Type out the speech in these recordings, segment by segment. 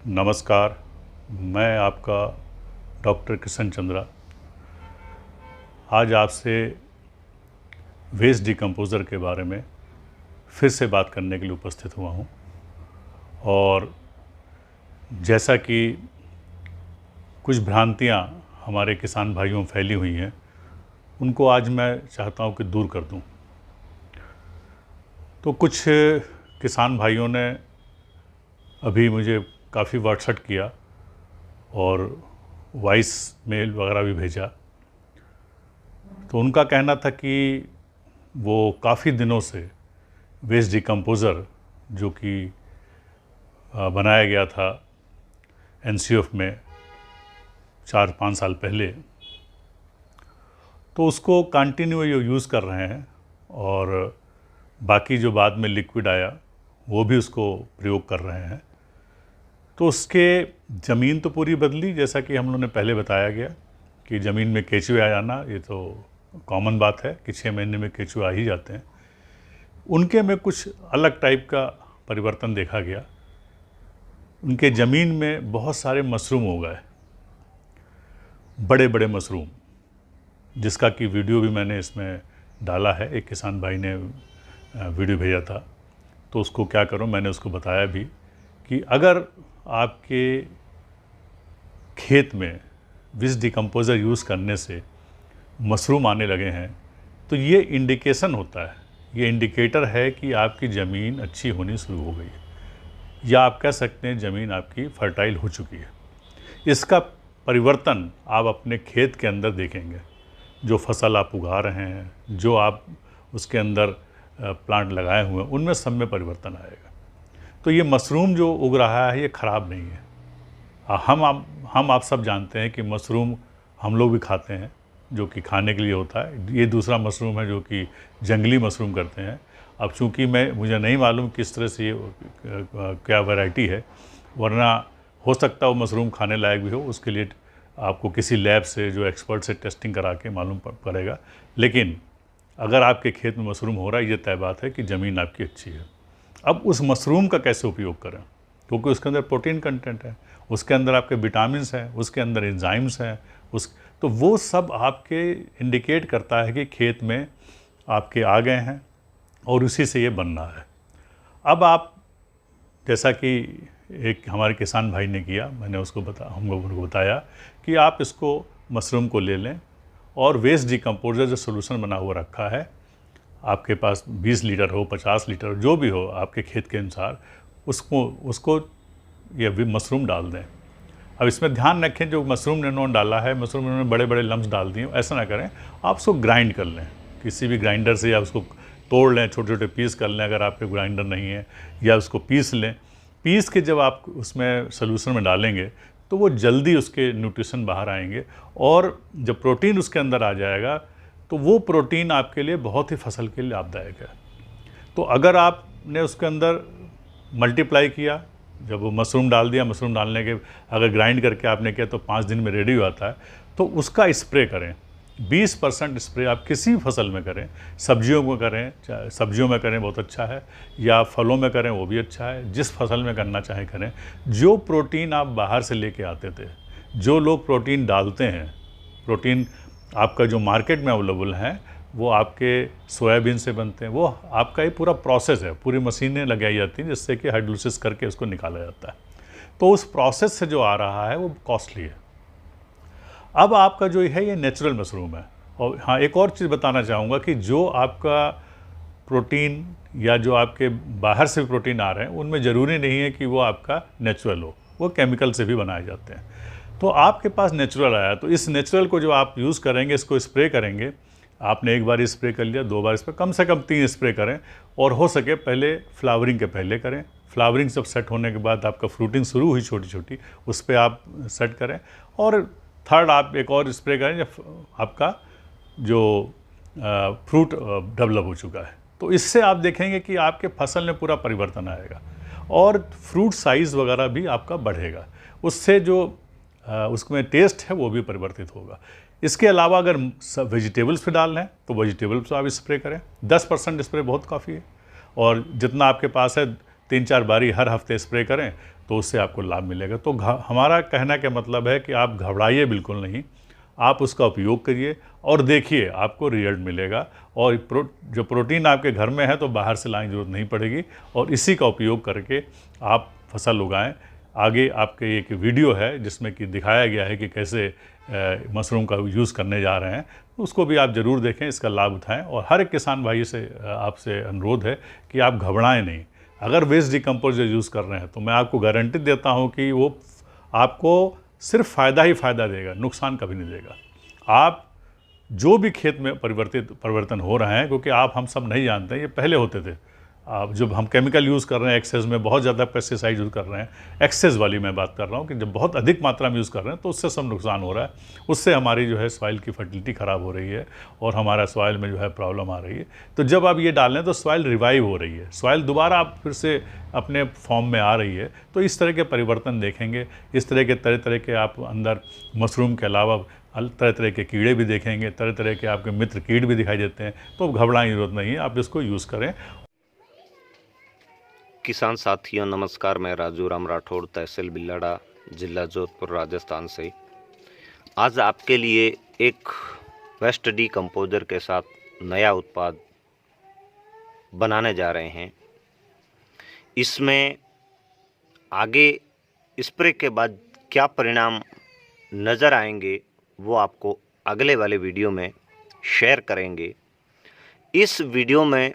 नमस्कार, मैं आपका डॉक्टर किशन चंद्रा आज आपसे वेस्ट डिकम्पोज़र के बारे में फिर से बात करने के लिए उपस्थित हुआ हूँ। और जैसा कि कुछ भ्रांतियाँ हमारे किसान भाइयों में फैली हुई हैं, उनको आज मैं चाहता हूँ कि दूर कर दूँ। तो कुछ किसान भाइयों ने अभी मुझे काफ़ी व्हाट्सएप किया और वॉइस मेल वगैरह भी भेजा। तो उनका कहना था कि वो काफ़ी दिनों से वेस्ट डिकम्पोज़र जो कि बनाया गया था एनसीएफ में 4-5 साल पहले, तो उसको कंटिन्यू यूज़ कर रहे हैं और बाकी जो बाद में लिक्विड आया वो भी उसको प्रयोग कर रहे हैं। तो उसके ज़मीन तो पूरी बदली, जैसा कि हम लोगों ने पहले बताया गया कि ज़मीन में केंचुए आ जाना ये तो कॉमन बात है कि 6 महीने में केंचुए आ ही जाते हैं। उनके में कुछ अलग टाइप का परिवर्तन देखा गया। उनके ज़मीन में बहुत सारे मशरूम हो गए, बड़े बड़े मशरूम, जिसका कि वीडियो भी मैंने इसमें डाला है। एक किसान भाई ने वीडियो भेजा था, तो उसको क्या करूं, मैंने उसको बताया भी कि अगर आपके खेत में वेस्ट डिकम्पोज़र यूज़ करने से मशरूम आने लगे हैं तो ये इंडिकेशन होता है, ये इंडिकेटर है कि आपकी ज़मीन अच्छी होनी शुरू हो गई है, या आप कह सकते हैं ज़मीन आपकी फर्टाइल हो चुकी है। इसका परिवर्तन आप अपने खेत के अंदर देखेंगे। जो फसल आप उगा रहे हैं, जो आप उसके अंदर प्लांट लगाए हुए हैं, उनमें सब में परिवर्तन आएगा। तो ये मशरूम जो उग रहा है ये ख़राब नहीं है। हम आप सब जानते हैं कि मशरूम हम लोग भी खाते हैं, जो कि खाने के लिए होता है। ये दूसरा मशरूम है जो कि जंगली मशरूम करते हैं। अब चूँकि मुझे नहीं मालूम किस तरह से ये क्या वैरायटी है, वरना हो सकता है वो मशरूम खाने लायक भी हो। उसके लिए आपको किसी लैब से, जो एक्सपर्ट से टेस्टिंग करा के मालूम पड़ेगा। लेकिन अगर आपके खेत में मशरूम हो रहा है, ये तय बात है कि ज़मीन आपकी अच्छी है। अब उस मशरूम का कैसे उपयोग करें, क्योंकि उसके अंदर प्रोटीन कंटेंट है, उसके अंदर आपके विटामिन्स हैं, उसके अंदर एंजाइम्स हैं, तो वो सब आपके इंडिकेट करता है कि खेत में आपके आ गए हैं और उसी से ये बन रहा है। अब आप, जैसा कि एक हमारे किसान भाई ने किया, मैंने हम लोगों को बताया कि आप इसको मशरूम को ले लें और वेस्ट डिकम्पोज़र जो सोल्यूशन बना हुआ रखा है, आपके पास 20 लीटर हो, 50 लीटर जो भी हो आपके खेत के अनुसार, उसको ये भी मशरूम डाल दें। अब इसमें ध्यान रखें, जो मशरूम इन्होंने डाला है, मशरूम इन्होंने बड़े बड़े लम्स डाल दिए, ऐसा ना करें। आप उसको ग्राइंड कर लें किसी भी ग्राइंडर से, या उसको तोड़ लें, छोटे छोटे पीस कर लें अगर आपके ग्राइंडर नहीं है, या उसको पीस लें। पीस के जब आप उसमें सोल्यूशन में डालेंगे तो वो जल्दी उसके न्यूट्रिशन बाहर आएंगे, और जब प्रोटीन उसके अंदर आ जाएगा तो वो प्रोटीन आपके लिए बहुत ही फसल के लिए लाभदायक है। तो अगर आपने उसके अंदर मल्टीप्लाई किया, जब वो मशरूम डाल दिया, मशरूम डालने के अगर ग्राइंड करके आपने किया तो 5 दिन में रेडी हो जाता है, तो उसका स्प्रे करें। 20% स्प्रे आप किसी भी फसल में करें, सब्जियों में करें, चाहे सब्जियों में करें बहुत अच्छा है, या फलों में करें वो भी अच्छा है, जिस फसल में करना चाहे करें। जो प्रोटीन आप बाहर से लेके आते थे, जो लोग प्रोटीन डालते हैं, प्रोटीन आपका जो मार्केट में अवेलेबल है, वो आपके सोयाबीन से बनते हैं। वो आपका ये पूरा प्रोसेस है, पूरी मशीनें लगाई जाती हैं जिससे कि हाइड्रोलिसिस करके उसको निकाला जाता है। तो उस प्रोसेस से जो आ रहा है वो कॉस्टली है। अब आपका जो है ये नेचुरल मशरूम है। और हाँ, एक और चीज़ बताना चाहूँगा कि जो आपका प्रोटीन या जो आपके बाहर से प्रोटीन आ रहे हैं, उनमें ज़रूरी नहीं है कि वो आपका नेचुरल हो, वो केमिकल से भी बनाए जाते हैं। तो आपके पास नेचुरल आया, तो इस नेचुरल को जो आप यूज़ करेंगे, इसको स्प्रे करेंगे। आपने एक बार स्प्रे कर लिया, 2 बार स्प्रे, कम से कम 3 स्प्रे करें, और हो सके पहले फ्लावरिंग के पहले करें। फ्लावरिंग सब सेट होने के बाद आपका फ्रूटिंग शुरू हुई छोटी छोटी, उस पर आप सेट करें। और थर्ड आप एक और स्प्रे करें जब आपका जो फ्रूट डेवलप हो चुका है। तो इससे आप देखेंगे कि आपके फसल में पूरा परिवर्तन आएगा और फ्रूट साइज़ वगैरह भी आपका बढ़ेगा। उससे जो उसमें टेस्ट है वो भी परिवर्तित होगा। इसके अलावा अगर वेजिटेबल्स पे डाल रहे हैं तो वेजिटेबल्स आप स्प्रे करें। 10% स्प्रे बहुत काफ़ी है, और जितना आपके पास है 3-4 बारी हर हफ्ते स्प्रे करें तो उससे आपको लाभ मिलेगा। तो हमारा कहना का मतलब है कि आप घबराइए बिल्कुल नहीं, आप उसका उपयोग करिए और देखिए आपको रिजल्ट मिलेगा। और जो प्रोटीन आपके घर में है तो बाहर से लाने की ज़रूरत नहीं पड़ेगी, और इसी का उपयोग करके आप फसल उगाएं। आगे आपके एक वीडियो है जिसमें कि दिखाया गया है कि कैसे मशरूम का यूज़ करने जा रहे हैं, उसको भी आप ज़रूर देखें, इसका लाभ उठाएं। और हर एक किसान भाई से आपसे अनुरोध है कि आप घबराएं नहीं। अगर वेस्ट डिकम्पोजर यूज़ कर रहे हैं तो मैं आपको गारंटी देता हूं कि वो आपको सिर्फ फ़ायदा ही फ़ायदा देगा, नुकसान कभी नहीं देगा। आप जो भी खेत में परिवर्तन हो रहे हैं, क्योंकि आप हम सब नहीं जानते हैं, ये पहले होते थे। आप जब हम केमिकल यूज़ कर रहे हैं एक्सेस में, बहुत ज़्यादा पेस्टिसाइड यूज़ कर रहे हैं, एक्सेस वाली मैं बात कर रहा हूँ कि जब बहुत अधिक मात्रा में यूज़ कर रहे हैं तो उससे सब नुकसान हो रहा है। उससे हमारी जो है सॉइल की फर्टिलिटी ख़राब हो रही है और हमारा सॉइल में जो है प्रॉब्लम आ रही है। तो जब आप ये डाल रहे हैं तो सॉइल रिवाइव हो रही है, सॉइल दोबारा आप फिर से अपने फॉर्म में आ रही है। तो इस तरह के परिवर्तन देखेंगे, इस तरह के तरह के आप अंदर मशरूम के अलावा तरह तरह के कीड़े भी देखेंगे, तरह तरह के आपके मित्र कीट भी दिखाई देते हैं। तो घबराने की जरूरत नहीं है, आप इसको यूज़ करें। किसान साथियों नमस्कार, मैं राजू राम राठौड़, तहसील बिल्लाड़ा, जिला जोधपुर, राजस्थान से आज आपके लिए एक वेस्ट डिकम्पोजर के साथ नया उत्पाद बनाने जा रहे हैं। इसमें आगे स्प्रे के बाद क्या परिणाम नज़र आएंगे वो आपको अगले वाले वीडियो में शेयर करेंगे। इस वीडियो में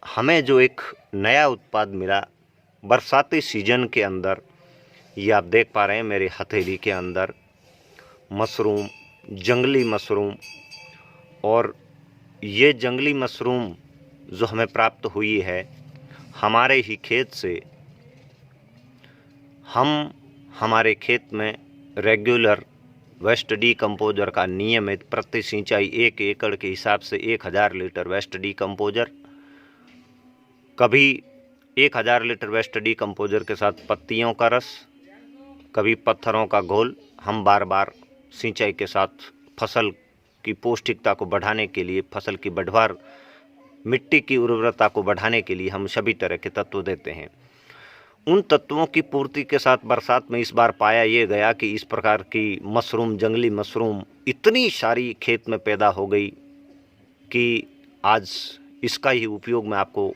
हमें जो एक नया उत्पाद मिला बरसाती सीजन के अंदर, ये आप देख पा रहे हैं मेरे हथेली के अंदर मशरूम, जंगली मशरूम। और ये जंगली मशरूम जो हमें प्राप्त हुई है हमारे ही खेत से। हम हमारे खेत में रेगुलर वेस्ट डिकम्पोजर का नियमित प्रति सिंचाई 1 एकड़ के हिसाब से 1000 लीटर वेस्ट डिकम्पोजर, कभी 1000 लीटर वेस्ट डिकम्पोजर के साथ पत्तियों का रस, कभी पत्थरों का घोल, हम बार बार सिंचाई के साथ फसल की पौष्टिकता को बढ़ाने के लिए, फसल की बढ़वार, मिट्टी की उर्वरता को बढ़ाने के लिए हम सभी तरह के तत्व देते हैं। उन तत्वों की पूर्ति के साथ बरसात में इस बार पाया ये गया कि इस प्रकार की मशरूम, जंगली मशरूम इतनी सारी खेत में पैदा हो गई कि आज इसका ही उपयोग मैं आपको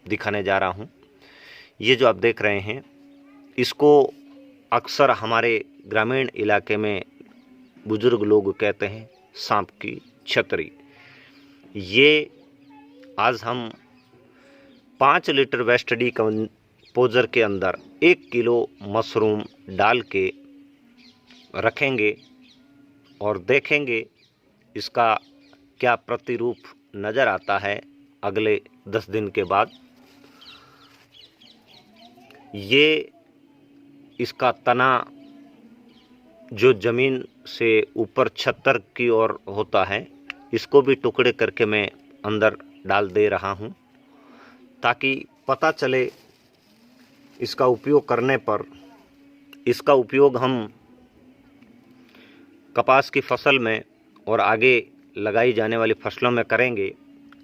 दिखाने जा रहा हूँ। ये जो आप देख रहे हैं इसको अक्सर हमारे ग्रामीण इलाके में बुजुर्ग लोग कहते हैं सांप की छतरी। ये आज हम 5 लीटर वेस्ट डिकम्पोजर के अंदर 1 किलो मशरूम डाल के रखेंगे और देखेंगे इसका क्या प्रतिरूप नज़र आता है अगले 10 दिन के बाद। ये इसका तना जो ज़मीन से ऊपर छत्तर की ओर होता है, इसको भी टुकड़े करके मैं अंदर डाल दे रहा हूँ ताकि पता चले इसका उपयोग करने पर। इसका उपयोग हम कपास की फसल में और आगे लगाई जाने वाली फसलों में करेंगे।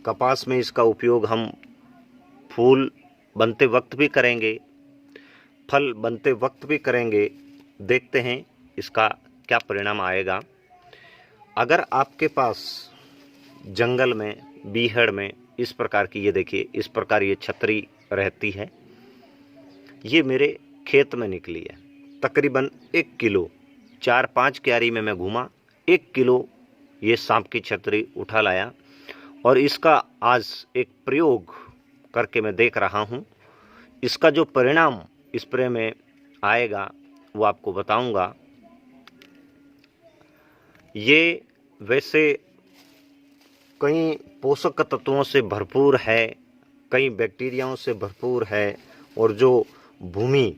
कपास में इसका उपयोग हम फूल बनते वक्त भी करेंगे, फल बनते वक्त भी करेंगे। देखते हैं इसका क्या परिणाम आएगा। अगर आपके पास जंगल में, बीहड़ में इस प्रकार की, ये देखिए इस प्रकार ये छतरी रहती है, ये मेरे खेत में निकली है। तकरीबन 1 किलो, 4-5 क्यारी में मैं घूमा, 1 किलो ये सांप की छतरी उठा लाया और इसका आज एक प्रयोग करके मैं देख रहा हूँ। इसका जो परिणाम स्प्रे में आएगा वो आपको बताऊंगा। ये वैसे कई पोषक तत्वों से भरपूर है, कई बैक्टीरियाओं से भरपूर है और जो भूमि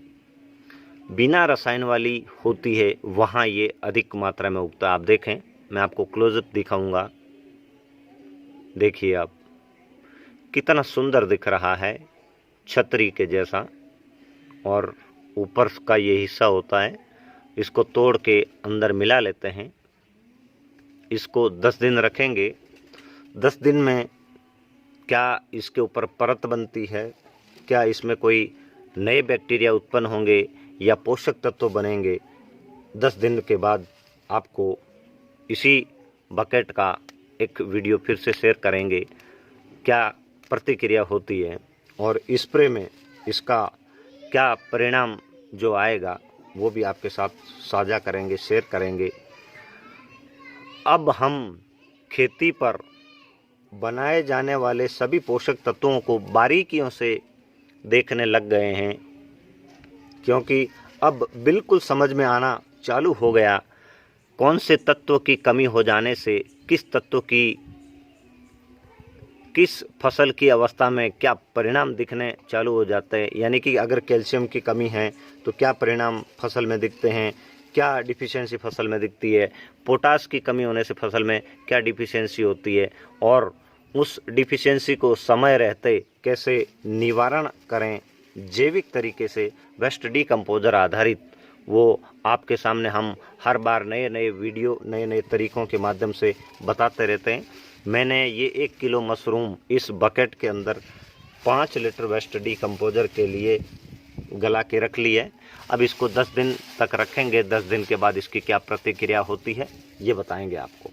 बिना रसायन वाली होती है वहाँ ये अधिक मात्रा में उगता है। आप देखें, मैं आपको क्लोजअप दिखाऊंगा। देखिए आप, कितना सुंदर दिख रहा है, छतरी के जैसा। और ऊपर का ये हिस्सा होता है, इसको तोड़ के अंदर मिला लेते हैं। इसको 10 दिन रखेंगे। 10 दिन में क्या इसके ऊपर परत बनती है, क्या इसमें कोई नए बैक्टीरिया उत्पन्न होंगे या पोषक तत्व बनेंगे, 10 दिन के बाद आपको इसी बकेट का एक वीडियो फिर से शेयर करेंगे, क्या प्रतिक्रिया होती है और स्प्रे में इसका क्या परिणाम जो आएगा वो भी आपके साथ साझा करेंगे, शेयर करेंगे। अब हम खेती पर बनाए जाने वाले सभी पोषक तत्वों को बारीकियों से देखने लग गए हैं, क्योंकि अब बिल्कुल समझ में आना चालू हो गया कौन से तत्व की कमी हो जाने से किस तत्व की किस फसल की अवस्था में क्या परिणाम दिखने चालू हो जाते हैं। यानी कि अगर कैल्शियम की कमी है तो क्या परिणाम फसल में दिखते हैं, क्या डिफिशियंसी फसल में दिखती है, पोटास की कमी होने से फसल में क्या डिफिशियंसी होती है, और उस डिफिशियंसी को समय रहते कैसे निवारण करें जैविक तरीके से वेस्ट डीकम्पोजर आधारित, वो आपके सामने हम हर बार नए नए वीडियो नए नए तरीक़ों के माध्यम से बताते रहते हैं। मैंने ये 1 किलो मशरूम इस बकेट के अंदर 5 लीटर वेस्ट डीकम्पोजर के लिए गला के रख ली है। अब इसको 10 दिन तक रखेंगे, 10 दिन के बाद इसकी क्या प्रतिक्रिया होती है ये बताएंगे आपको।